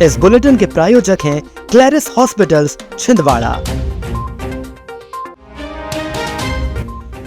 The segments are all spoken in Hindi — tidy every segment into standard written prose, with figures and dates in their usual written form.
इस बुलेटिन के प्रायोजक हैं क्लैरिस हॉस्पिटल्स छिंदवाड़ा।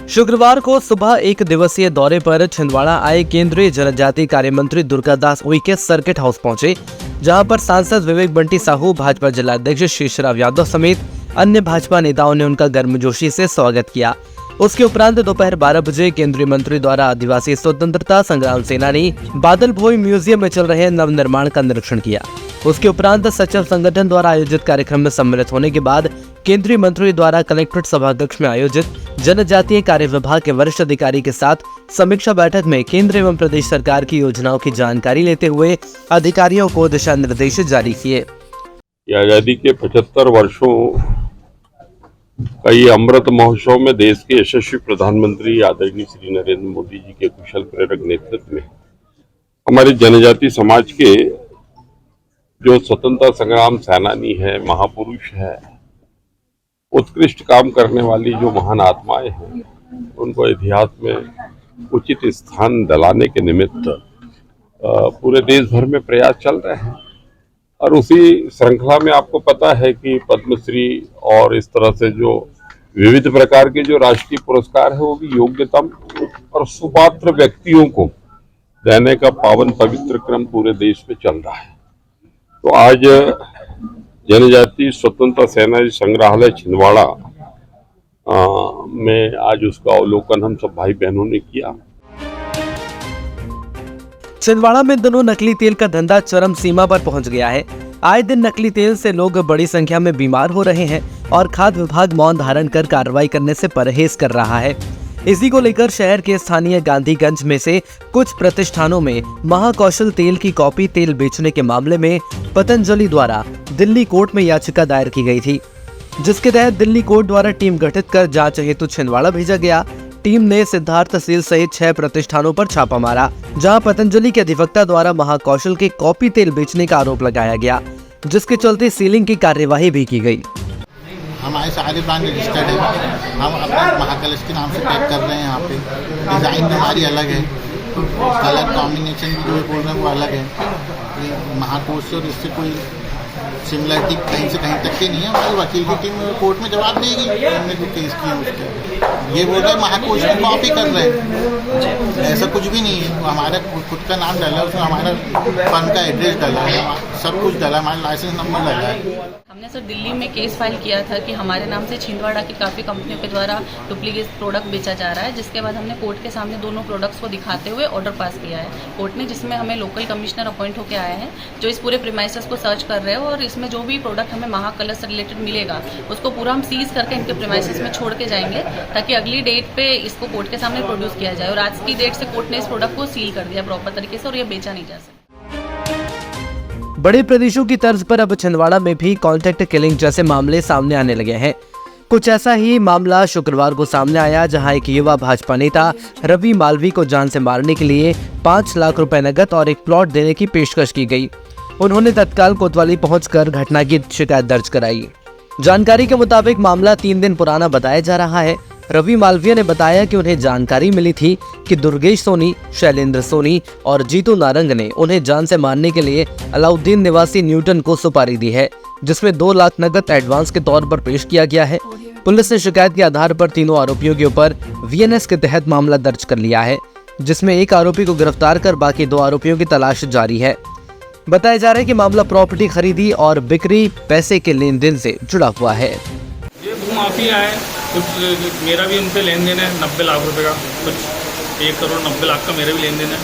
शुक्रवार को सुबह एक दिवसीय दौरे पर छिंदवाड़ा आए केंद्रीय जनजातीय कार्य मंत्री दुर्गादास उइके सर्किट हाउस पहुंचे, जहां पर सांसद विवेक बंटी साहू, भाजपा जिलाध्यक्ष शेषराव यादव समेत अन्य भाजपा नेताओं ने उनका गर्मजोशी से स्वागत किया। उसके उपरांत दोपहर 12 बजे केंद्रीय मंत्री द्वारा आदिवासी स्वतंत्रता संग्राम सेनानी बादल भोई म्यूजियम में चल रहे नवनिर्माण का निरीक्षण किया। उसके उपरांत सचिव संगठन द्वारा आयोजित कार्यक्रम में सम्मिलित होने के बाद केंद्रीय मंत्री द्वारा कलेक्ट्रेट सभाकक्ष में आयोजित जनजातीय कार्य विभाग के वरिष्ठ अधिकारी के साथ समीक्षा बैठक में केंद्र एवं प्रदेश सरकार की योजनाओं की जानकारी लेते हुए अधिकारियों को दिशा निर्देश जारी किए। आजादी के 75 वर्षों का ये अमृत महोत्सव में देश के यशस्वी प्रधानमंत्री आदरणीय श्री नरेंद्र मोदी जी के कुशल प्रेरक नेतृत्व में हमारे जनजातीय समाज के जो स्वतंत्रता संग्राम सेनानी है, महापुरुष है, उत्कृष्ट काम करने वाली जो महान आत्माएं हैं, उनको इतिहास में उचित स्थान दिलाने के निमित्त पूरे देश भर में प्रयास चल रहे हैं। और उसी श्रृंखला में आपको पता है कि पद्मश्री और इस तरह से जो विविध प्रकार के जो राष्ट्रीय पुरस्कार है वो भी योग्यतम और सुपात्र व्यक्तियों को देने का पावन पवित्र क्रम पूरे देश में चल रहा है। तो आज जनजातीय स्वतंत्रता सेनानी संग्रहालय छिंदवाड़ा में आज उसका अवलोकन हम सब भाई बहनों ने किया। छिंदवाड़ा में दिनों नकली तेल का धंधा चरम सीमा पर पहुंच गया है। आए दिन नकली तेल से लोग बड़ी संख्या में बीमार हो रहे हैं और खाद्य विभाग मौन धारण कर कार्रवाई करने से परहेज कर रहा है। इसी को लेकर शहर के स्थानीय गांधीगंज में से कुछ प्रतिष्ठानों में महाकौशल तेल की कॉपी तेल बेचने के मामले में पतंजलि द्वारा दिल्ली कोर्ट में याचिका दायर की गई थी, जिसके तहत दिल्ली कोर्ट द्वारा टीम गठित कर जांच हेतु छिंदवाड़ा भेजा गया। टीम ने सिद्धार्थ सील सहित 6 प्रतिष्ठानों पर छापा मारा, जहां पतंजलि के अधिवक्ता द्वारा महाकौशल के कॉपी तेल बेचने का आरोप लगाया गया, जिसके चलते सीलिंग की कार्यवाही भी की गई। हमारे सारे ब्रांड रजिस्टर्ड है, हम अपना महाकलश के नाम से पैक कर रहे हैं। यहाँ पे डिज़ाइन भी हमारी अलग है, कलर कॉम्बिनेशन भी जो बोल रहे हैं वो अलग है। महाकोश और इससे कोई सिमिलरिटी कहीं से कहीं तक की नहीं है। हमारी वकील की टीम कोर्ट में जवाब देगी, हमने जो केस किया उसके। ये बोल रहे महाकोश की कॉपी कर रहे हैं, ऐसा कुछ भी नहीं है। हमारा खुद का नाम डाला है, उसमें हमारा फर्म का एड्रेस डाला है, सब कुछ डाला है, हमारा लाइसेंस नंबर डाला है। हमने सर दिल्ली में केस फाइल किया था कि हमारे नाम से छिंदवाड़ा की काफ़ी कंपनियों के द्वारा डुप्लीकेट प्रोडक्ट बेचा जा रहा है, जिसके बाद हमने कोर्ट के सामने दोनों प्रोडक्ट्स को दिखाते हुए ऑर्डर पास किया है कोर्ट ने, जिसमें हमें लोकल कमिश्नर अपॉइंट होकर आए हैं जो इस पूरे प्रीमाइसेस को सर्च कर रहे हैं और इसमें जो भी प्रोडक्ट हमें महाकलश से रिलेटेड मिलेगा उसको पूरा हम सीज करके इनके प्रीमाइसेस में छोड़ के जाएंगे, ताकि अगली डेट पे इसको कोर्ट के सामने प्रोड्यूस किया जाए। और आज की डेट से कोर्ट ने इस प्रोडक्ट को सील कर दिया प्रॉपर तरीके से और ये बेचा नहीं जा सकता। बड़े प्रदेशों की तर्ज पर अब छिंदवाड़ा में भी कॉन्ट्रैक्ट किलिंग जैसे मामले सामने आने लगे हैं। कुछ ऐसा ही मामला शुक्रवार को सामने आया, जहां एक युवा भाजपा नेता रवि मालवी को जान से मारने के लिए 5 लाख रुपए नकद और एक प्लॉट देने की पेशकश की गई। उन्होंने तत्काल कोतवाली पहुंचकर घटना की शिकायत दर्ज कराई। जानकारी के मुताबिक मामला 3 दिन पुराना बताया जा रहा है। रवि मालवीय ने बताया कि उन्हें जानकारी मिली थी कि दुर्गेश सोनी, शैलेंद्र सोनी और जीतू नारंग ने उन्हें जान से मारने के लिए अलाउद्दीन निवासी न्यूटन को सुपारी दी है, जिसमें 2 लाख नकद एडवांस के तौर पर पेश किया गया है। पुलिस ने शिकायत के आधार पर तीनों आरोपियों के ऊपर VNS के तहत मामला दर्ज कर लिया है, जिसमें एक आरोपी को गिरफ्तार कर बाकी 2 आरोपियों की तलाश जारी है। बताया जा रहा है कि मामला प्रॉपर्टी खरीदी और बिक्री पैसे के लेन देन से जुड़ा हुआ है। ये भूमाफिया है, कुछ मेरा भी उनसे लेन देन है 90 लाख रुपए का, कुछ 1 करोड़ 90 लाख का मेरा भी लेन देन है।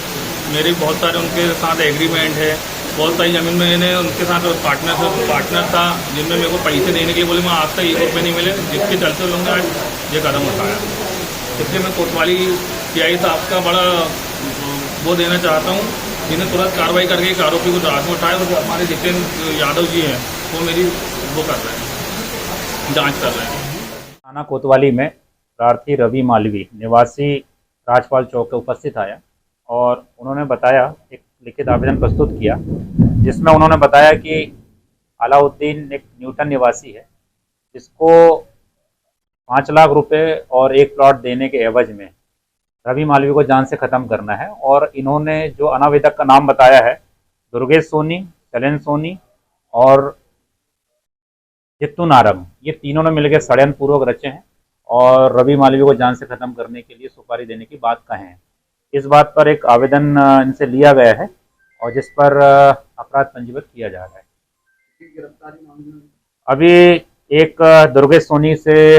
मेरे भी बहुत सारे उनके साथ एग्रीमेंट है, बहुत सारी ज़मीन में मैंने उनके साथ पार्टनर था, जिनमें मेरे को पैसे देने के लिए बोले मैं आज तक 1 रुपये नहीं मिले, जिसके चलते लोगों ने आज ये कदम उठाया। इसलिए मैं कोतवाली CI साहब का बड़ा वो देना चाहता हूँ, जिन्हें तुरंत कार्रवाई करके एक आरोपी को रात में उठाए। और हमारे जितेंद्र यादव जी हैं वो मेरी वो कर रहे हैं, जांच कर रहे हैं। थाना कोतवाली में प्रार्थी रवि मालवी निवासी राजपाल चौक पर उपस्थित आया और उन्होंने बताया, एक लिखित आवेदन प्रस्तुत किया, जिसमें उन्होंने बताया कि अलाउद्दीन एक न्यूटन निवासी है, जिसको 5 लाख रुपए और एक प्लॉट देने के एवज में रवि मालवी को जान से ख़त्म करना है। और इन्होंने जो अनावेदक का नाम बताया है दुर्गेश सोनी, शैलेंद्र सोनी और जित्तू नारंग, ये तीनों ने मिलकर षड्यंत्र पूर्वक रचे हैं और रवि मालवीय को जान से खत्म करने के लिए सुपारी देने की बात कहे हैं। इस बात पर एक आवेदन इनसे लिया गया है और जिस पर अपराध पंजीबद्ध किया जा रहा है। अभी एक दुर्गेश सोनी से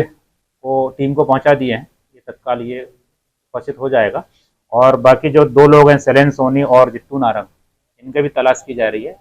वो टीम को पहुंचा दिए हैं, ये तत्काल ये उपस्थित हो जाएगा और बाकी जो 2 लोग हैं शैलेंद्र सोनी और जित्तू नारंग, इनके भी तलाश की जा रही है।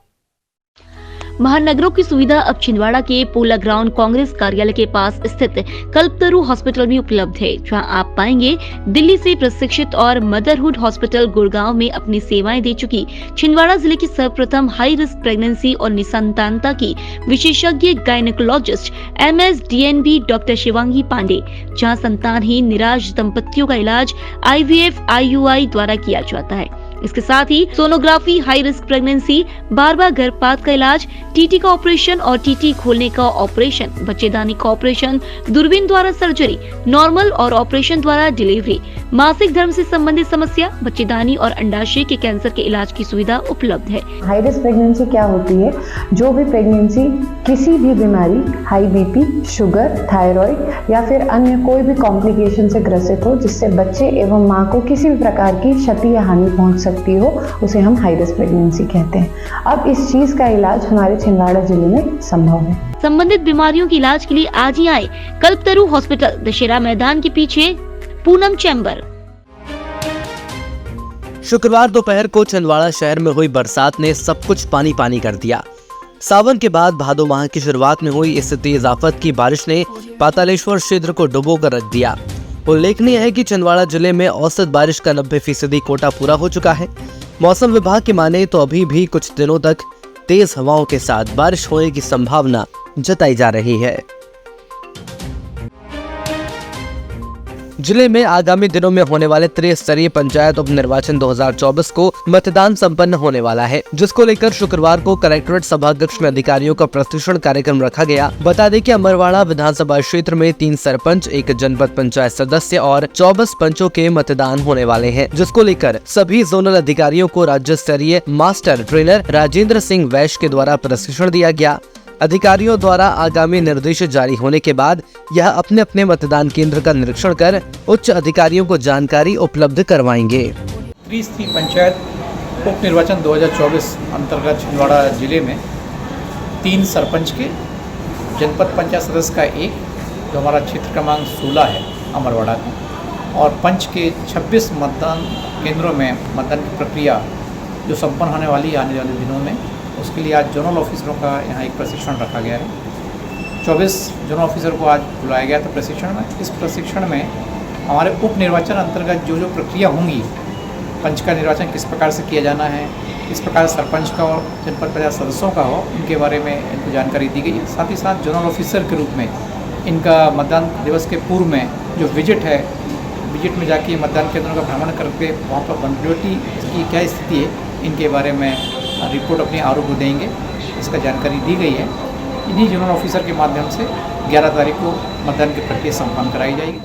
महानगरों की सुविधा अब छिंदवाड़ा के पोला ग्राउंड कांग्रेस कार्यालय के पास स्थित कल्पतरु हॉस्पिटल में उपलब्ध है, जहां आप पाएंगे दिल्ली से प्रशिक्षित और मदरहुड हॉस्पिटल गुड़गांव में अपनी सेवाएं दे चुकी छिंदवाड़ा जिले की सर्वप्रथम हाई रिस्क प्रेगनेंसी और निसंतानता की विशेषज्ञ gynaecologist MS DNB doctor Shivangi Pandey, जहाँ संतानहीन निराश दंपतियों का इलाज IVF IUI द्वारा किया जाता है। इसके साथ ही सोनोग्राफी, हाई रिस्क प्रेगनेंसी, बार-बार गर्भपात का इलाज, TT का ऑपरेशन और TT खोलने का ऑपरेशन, बच्चेदानी का ऑपरेशन, दूरबीन द्वारा सर्जरी, नॉर्मल और ऑपरेशन द्वारा डिलीवरी, मासिक धर्म से संबंधित समस्या, बच्चेदानी और अंडाशय के कैंसर के इलाज की सुविधा उपलब्ध है। हाई रिस्क प्रेगनेंसी क्या होती है? जो भी प्रेगनेंसी किसी भी बीमारी, हाई BP, शुगर, थायराइड या फिर अन्य कोई भी कॉम्प्लिकेशन से ग्रसित हो, जिससे बच्चे एवं माँ को किसी भी प्रकार की क्षति या हानि पहुंच सकती हो, उसे हम हाई रिस्क प्रेगनेंसी कहते हैं। अब इस चीज का इलाज हमारे छिंदवाड़ा जिले में संभव है। संबंधित बीमारियों के इलाज के लिए आज ही आए कल्पतरु हॉस्पिटल, दशहरा मैदान के पीछे, पूनम चैम्बर। शुक्रवार दोपहर को छिंदवाड़ा शहर में हुई बरसात ने सब कुछ पानी पानी कर दिया। सावन के बाद भादो माह की शुरुआत में हुई इस तेज आफत की बारिश ने पातालेश्वर क्षेत्र को डुबो कर रख दिया। उल्लेखनीय है कि छिंदवाड़ा जिले में औसत बारिश का 90% कोटा पूरा हो चुका है। मौसम विभाग की माने तो अभी भी कुछ दिनों तक तेज हवाओं के साथ बारिश होने की संभावना जताई जा रही है। जिले में आगामी दिनों में होने वाले त्रिस्तरीय पंचायत उप निर्वाचन 2024 को मतदान संपन्न होने वाला है, जिसको लेकर शुक्रवार को कलेक्ट्रेट सभाकक्ष में अधिकारियों का प्रशिक्षण कार्यक्रम रखा गया। बता दें कि अमरवाड़ा विधानसभा क्षेत्र में 3 सरपंच, 1 जनपद पंचायत सदस्य और 24 पंचों के मतदान होने वाले हैं, जिसको लेकर सभी जोनल अधिकारियों को राज्य स्तरीय मास्टर ट्रेनर राजेंद्र सिंह वैश्य के द्वारा प्रशिक्षण दिया गया। अधिकारियों द्वारा आगामी निर्देश जारी होने के बाद यह अपने अपने मतदान केंद्र का निरीक्षण कर उच्च अधिकारियों को जानकारी उपलब्ध करवाएंगे। त्रिस्तरीय पंचायत उप निर्वाचन 2024 अंतर्गत छिंदवाड़ा जिले में 3 सरपंच के, जनपद पंचायत सदस्य का 1, जो हमारा क्षेत्र क्रमांक 16 है अमरवाड़ा का, और पंच के 26 मतदान केंद्रों में मतदान की प्रक्रिया जो संपन्न होने वाली है आने वाले दिनों में, उसके लिए आज जोनल ऑफिसरों का यहाँ एक प्रशिक्षण रखा गया है। 24 जोनल ऑफिसर को आज बुलाया गया था प्रशिक्षण में। इस प्रशिक्षण में हमारे उप निर्वाचन अंतर्गत जो जो प्रक्रिया होंगी, पंच का निर्वाचन किस प्रकार से किया जाना है, किस प्रकार सरपंच का और जनपद पंचायत सदस्यों का हो, इनके बारे में इनको जानकारी दी गई। साथ ही साथ जोनल ऑफिसर के रूप में इनका मतदान दिवस के पूर्व में जो विजिट है, विजिट में जाके मतदान केंद्रों का भ्रमण करके वहाँ पर वनरेबिलिटी की क्या स्थिति है, इनके बारे में रिपोर्ट अपने आरोप को देंगे। इसका जानकारी दी गई है। इन्हीं जोनल ऑफिसर के माध्यम से 11 तारीख को मतदान की प्रक्रिया संपन्न कराई जाएगी।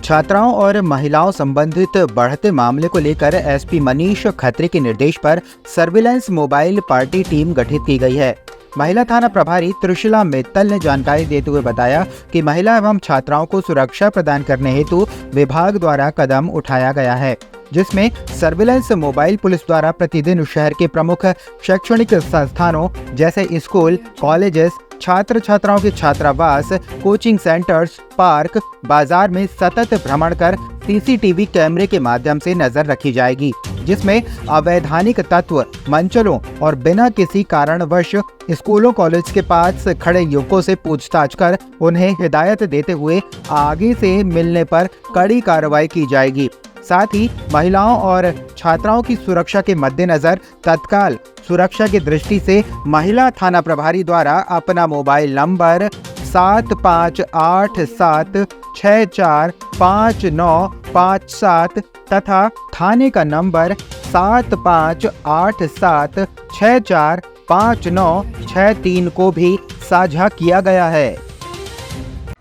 छात्राओं और महिलाओं संबंधित बढ़ते मामले को लेकर SP मनीष खत्री के निर्देश पर सर्विलांस मोबाइल पार्टी टीम गठित की गई है। महिला थाना प्रभारी त्रिशिला मित्तल ने जानकारी देते हुए बताया कि महिला एवं छात्राओं को सुरक्षा प्रदान करने हेतु विभाग द्वारा कदम उठाया गया है, जिसमें सर्विलांस मोबाइल पुलिस द्वारा प्रतिदिन शहर के प्रमुख शैक्षणिक संस्थानों जैसे स्कूल, कॉलेजेस, छात्र छात्राओं के छात्रावास, कोचिंग सेंटर्स, पार्क, बाजार में सतत भ्रमण कर CCTV कैमरे के माध्यम से नजर रखी जाएगी, जिसमें अवैधानिक तत्व, मंचलों और बिना किसी कारणवश स्कूलों कॉलेज के पास खड़े युवकों से पूछताछ कर उन्हें हिदायत देते हुए आगे से मिलने पर कड़ी कार्रवाई की जाएगी। साथ ही महिलाओं और छात्राओं की सुरक्षा के मद्देनजर तत्काल सुरक्षा की दृष्टि से महिला थाना प्रभारी द्वारा अपना मोबाइल नंबर 7587645957 तथा थाने का नंबर 7587645963 को भी साझा किया गया है।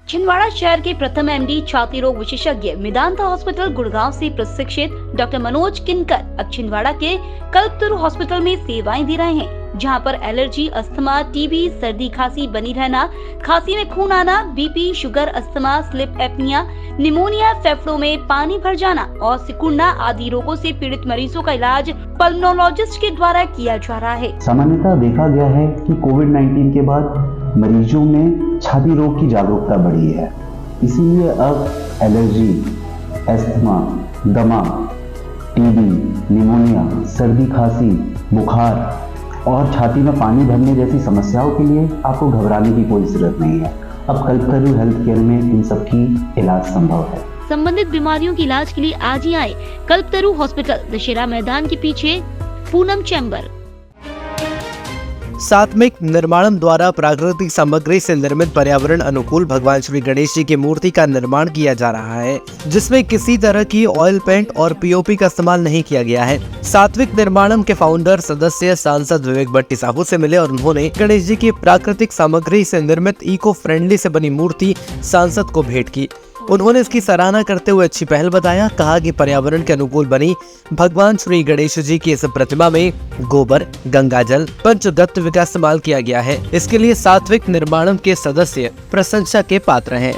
छिंदवाड़ा शहर के प्रथम MD छाती रोग विशेषज्ञ मेदांता हॉस्पिटल गुड़गांव से प्रशिक्षित डॉक्टर मनोज किनकर अब छिंदवाड़ा के कल्पतरु हॉस्पिटल में सेवाएं दे रहे हैं। जहां पर एलर्जी, अस्थमा, टीबी, सर्दी खांसी बनी रहना, खांसी में खून आना, BP, sugar, asthma, slip apnoea, pneumonia, फेफड़ों में पानी भर जाना और सिकुड़ना आदि रोगों से पीड़ित मरीजों का इलाज पल्मोनोलॉजिस्ट के द्वारा किया जा रहा है। सामान्यतः देखा गया है कि कोविड-19 के बाद मरीजों में छाती रोग की जागरूकता बढ़ी है, इसीलिए अब एलर्जी, अस्थमा, दमा, टीबी, निमोनिया, सर्दी खांसी, बुखार और छाती में पानी भरने जैसी समस्याओं के लिए आपको घबराने की कोई जरूरत नहीं है। अब कल्पतरु हेल्थ केयर में इन सब की इलाज संभव है। संबंधित बीमारियों के इलाज के लिए आज ही आए कल्पतरु हॉस्पिटल, दशहरा मैदान के पीछे, पूनम चैम्बर। सात्विक निर्माणम द्वारा प्राकृतिक सामग्री से निर्मित पर्यावरण अनुकूल भगवान श्री गणेश जी की मूर्ति का निर्माण किया जा रहा है, जिसमें किसी तरह की ऑयल पेंट और पीओपी का इस्तेमाल नहीं किया गया है। सात्विक निर्माणम के फाउंडर सदस्य सांसद विवेक भट्टी साहू से मिले और उन्होंने गणेश जी की प्राकृतिक सामग्री से निर्मित इको फ्रेंडली से बनी मूर्ति सांसद को भेंट की। उन्होंने इसकी सराहना करते हुए अच्छी पहल बताया। कहा कि पर्यावरण के अनुकूल बनी भगवान श्री गणेश जी की इस प्रतिमा में गोबर, गंगाजल, पंचतत्व का इस्तेमाल किया गया है। इसके लिए सात्विक निर्माणम के सदस्य प्रशंसा के पात्र हैं।